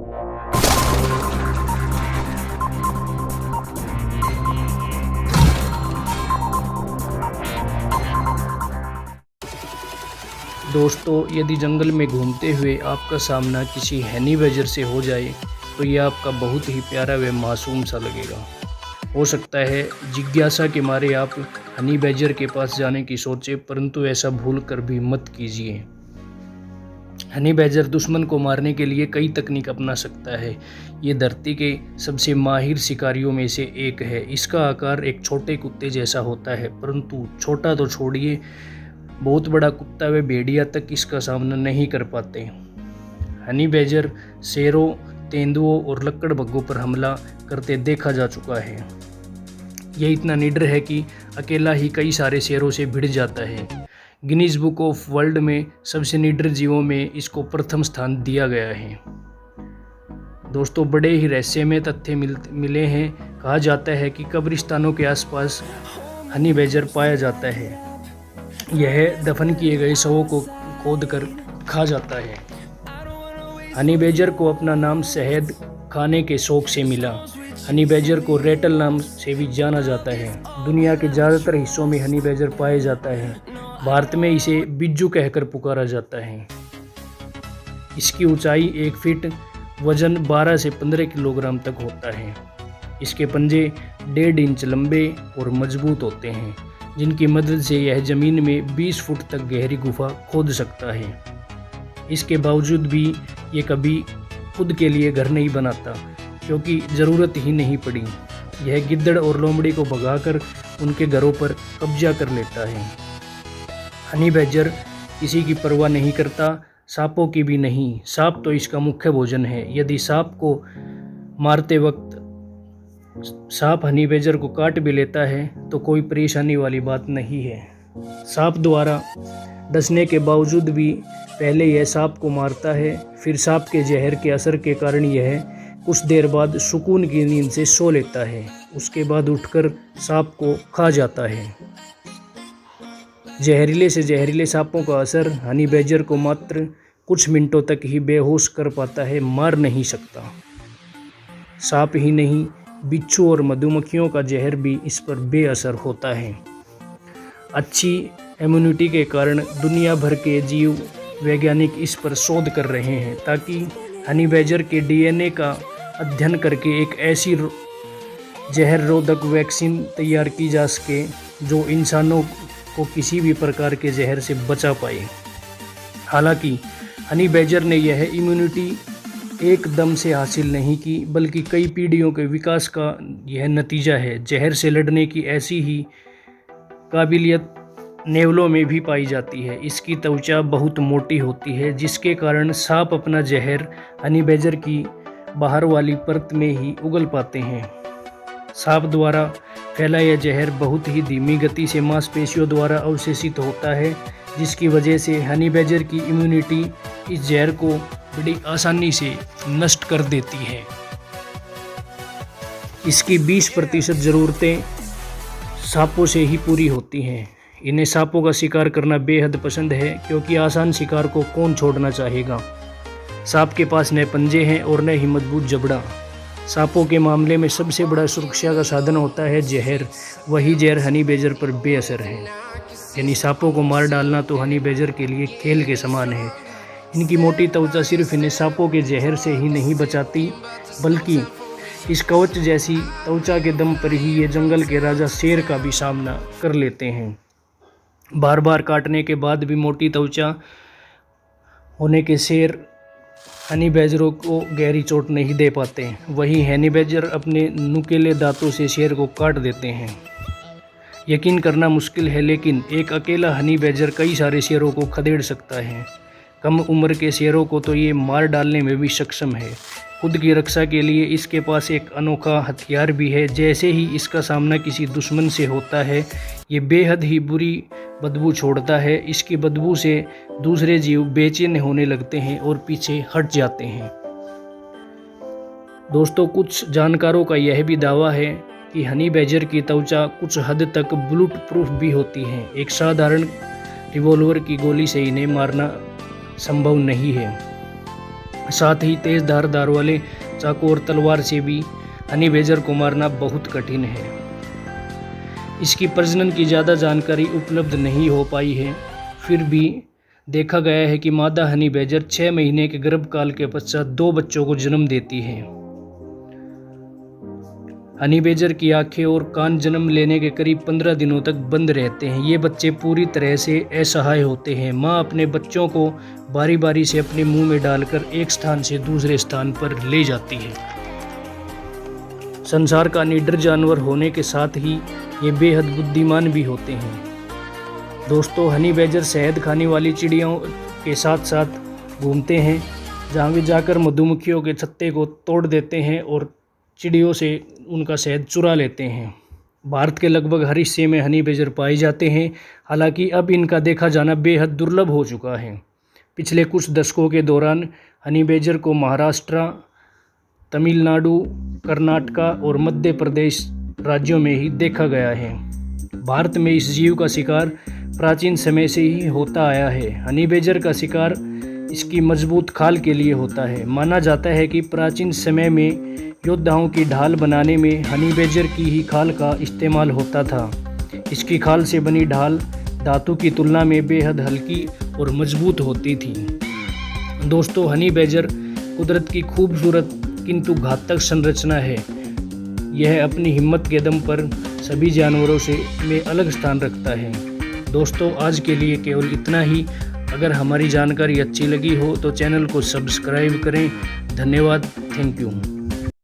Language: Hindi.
दोस्तों, यदि जंगल में घूमते हुए आपका सामना किसी हनी बैजर से हो जाए तो यह आपका बहुत ही प्यारा व मासूम सा लगेगा। हो सकता है जिज्ञासा के मारे आप हनी बैजर के पास जाने की सोचें, परंतु ऐसा भूल कर भी मत कीजिए। हनी बैजर दुश्मन को मारने के लिए कई तकनीक अपना सकता है। ये धरती के सबसे माहिर शिकारियों में से एक है। इसका आकार एक छोटे कुत्ते जैसा होता है, परंतु छोटा तो छोड़िए, बहुत बड़ा कुत्ता व भेड़िया तक इसका सामना नहीं कर पाते। हनी बैजर शेरों, तेंदुओं और लकड़बग्घों पर हमला करते देखा जा चुका है। यह इतना निडर है कि अकेला ही कई सारे शेरों से भिड़ जाता है। गिनीज बुक ऑफ वर्ल्ड में सबसे निडर जीवों में इसको प्रथम स्थान दिया गया है। दोस्तों, बड़े ही रहस्यमय तथ्य मिले हैं। कहा जाता है कि कब्रिस्तानों के आसपास हनी बैजर पाया जाता है। यह दफन किए गए शवों को खोद कर खा जाता है। हनी बैजर को अपना नाम शहद खाने के शौक से मिला। हनी बैजर को रेटल नाम से भी जाना जाता है। दुनिया के ज़्यादातर हिस्सों में हनी बैजर पाया जाता है। भारत में इसे बिज्जू कहकर पुकारा जाता है। इसकी ऊंचाई 1 फीट, वजन 12 से 15 किलोग्राम तक होता है। इसके पंजे 1.5 इंच लंबे और मजबूत होते हैं, जिनकी मदद से यह ज़मीन में 20 फुट तक गहरी गुफा खोद सकता है। इसके बावजूद भी ये कभी खुद के लिए घर नहीं बनाता, क्योंकि ज़रूरत ही नहीं पड़ी। यह गिद्दड़ और लोमड़ी को भगाकर उनके घरों पर कब्जा कर लेता है। हनी बैजर किसी की परवाह नहीं करता, सांपों की भी नहीं। सांप तो इसका मुख्य भोजन है। यदि सांप को मारते वक्त सांप हनी बैजर को काट भी लेता है तो कोई परेशानी वाली बात नहीं है। सांप द्वारा डसने के बावजूद भी पहले यह सांप को मारता है, फिर सांप के जहर के असर के कारण यह कुछ देर बाद सुकून की नींद से सो लेता है। उसके बाद उठकर सांप को खा जाता है। जहरीले से जहरीले सांपों का असर हनी बैजर को मात्र कुछ मिनटों तक ही बेहोश कर पाता है, मार नहीं सकता। सांप ही नहीं, बिच्छू और मधुमक्खियों का जहर भी इस पर बेअसर होता है। अच्छी इम्यूनिटी के कारण दुनिया भर के जीव वैज्ञानिक इस पर शोध कर रहे हैं, ताकि हनी बैजर के डीएनए का अध्ययन करके एक ऐसी जहर रोधक वैक्सीन तैयार की जा सके जो इंसानों को किसी भी प्रकार के जहर से बचा पाए। हालांकि हनी बैजर ने यह इम्यूनिटी एकदम से हासिल नहीं की, बल्कि कई पीढ़ियों के विकास का यह नतीजा है। जहर से लड़ने की ऐसी ही काबिलियत नेवलों में भी पाई जाती है। इसकी त्वचा बहुत मोटी होती है, जिसके कारण सांप अपना जहर हनी बैजर की बाहर वाली परत में ही उगल पाते हैं। सांप द्वारा फैला यह जहर बहुत ही धीमी गति से मांसपेशियों द्वारा अवशोषित होता है, जिसकी वजह से हनी बैजर की इम्यूनिटी इस जहर को बड़ी आसानी से नष्ट कर देती है। इसकी 20% ज़रूरतें सांपों से ही पूरी होती हैं। इन्हें सांपों का शिकार करना बेहद पसंद है, क्योंकि आसान शिकार को कौन छोड़ना चाहेगा। सांप के पास न पंजे हैं और न ही मजबूत जबड़ा। सांपों के मामले में सबसे बड़ा सुरक्षा का साधन होता है जहर। वही जहर हनी बैजर पर बेअसर है। यानी सांपों को मार डालना तो हनी बैजर के लिए खेल के समान है। इनकी मोटी त्वचा सिर्फ इन्हें सांपों के जहर से ही नहीं बचाती, बल्कि इस कवच जैसी त्वचा के दम पर ही ये जंगल के राजा शेर का भी सामना कर लेते हैं। बार बार काटने के बाद भी मोटी त्वचा होने के शेर हनी बैजरों को गहरी चोट नहीं दे पाते। वहीं हनी बैजर अपने नुकीले दांतों से शेर को काट देते हैं। यकीन करना मुश्किल है, लेकिन एक अकेला हनी बैजर कई सारे शेरों को खदेड़ सकता है। कम उम्र के शेरों को तो ये मार डालने में भी सक्षम है। खुद की रक्षा के लिए इसके पास एक अनोखा हथियार भी है। जैसे ही इसका सामना किसी दुश्मन से होता है, ये बेहद ही बुरी बदबू छोड़ता है। इसकी बदबू से दूसरे जीव बेचैन होने लगते हैं और पीछे हट जाते हैं। दोस्तों, कुछ जानकारों का यह भी दावा है कि हनी बैजर की त्वचा कुछ हद तक बुलेट प्रूफ भी होती है। एक साधारण रिवॉल्वर की गोली से इन्हें मारना संभव नहीं है। साथ ही तेज धार वाले चाकू और तलवार से भी हनी बैजर को मारना बहुत कठिन है। इसकी प्रजनन की ज़्यादा जानकारी उपलब्ध नहीं हो पाई है, फिर भी देखा गया है कि मादा हनी बैजर 6 महीने के गर्भकाल के पश्चात 2 बच्चों को जन्म देती है। हनी बैजर की आंखें और कान जन्म लेने के करीब 15 दिनों तक बंद रहते हैं। ये बच्चे पूरी तरह से असहाय होते हैं। माँ अपने बच्चों को बारी बारी से अपने मुंह में डालकर एक स्थान से दूसरे स्थान पर ले जाती है। संसार का निडर जानवर होने के साथ ही ये बेहद बुद्धिमान भी होते हैं। दोस्तों, हनी बैजर शहद खाने वाली चिड़ियों के साथ साथ घूमते हैं, जहाँ वे जाकर मधुमक्खियों के छत्ते को तोड़ देते हैं और चिड़ियों से उनका शहद चुरा लेते हैं। भारत के लगभग हर हिस्से में हनी बैजर पाए जाते हैं। हालांकि अब इनका देखा जाना बेहद दुर्लभ हो चुका है। पिछले कुछ दशकों के दौरान हनी बैजर को महाराष्ट्र, तमिलनाडु, कर्नाटका और मध्य प्रदेश राज्यों में ही देखा गया है। भारत में इस जीव का शिकार प्राचीन समय से ही होता आया है। हनी बैजर का शिकार इसकी मजबूत खाल के लिए होता है। माना जाता है कि प्राचीन समय में योद्धाओं की ढाल बनाने में हनी बैजर की ही खाल का इस्तेमाल होता था। इसकी खाल से बनी ढाल धातु की तुलना में बेहद हल्की और मजबूत होती थी। दोस्तों, हनी बैजर कुदरत की खूबसूरत किंतु घातक संरचना है। यह अपनी हिम्मत के दम पर सभी जानवरों से में अलग स्थान रखता है। दोस्तों, आज के लिए केवल इतना ही। अगर हमारी जानकारी अच्छी लगी हो तो चैनल को सब्सक्राइब करें। धन्यवाद। Thank you.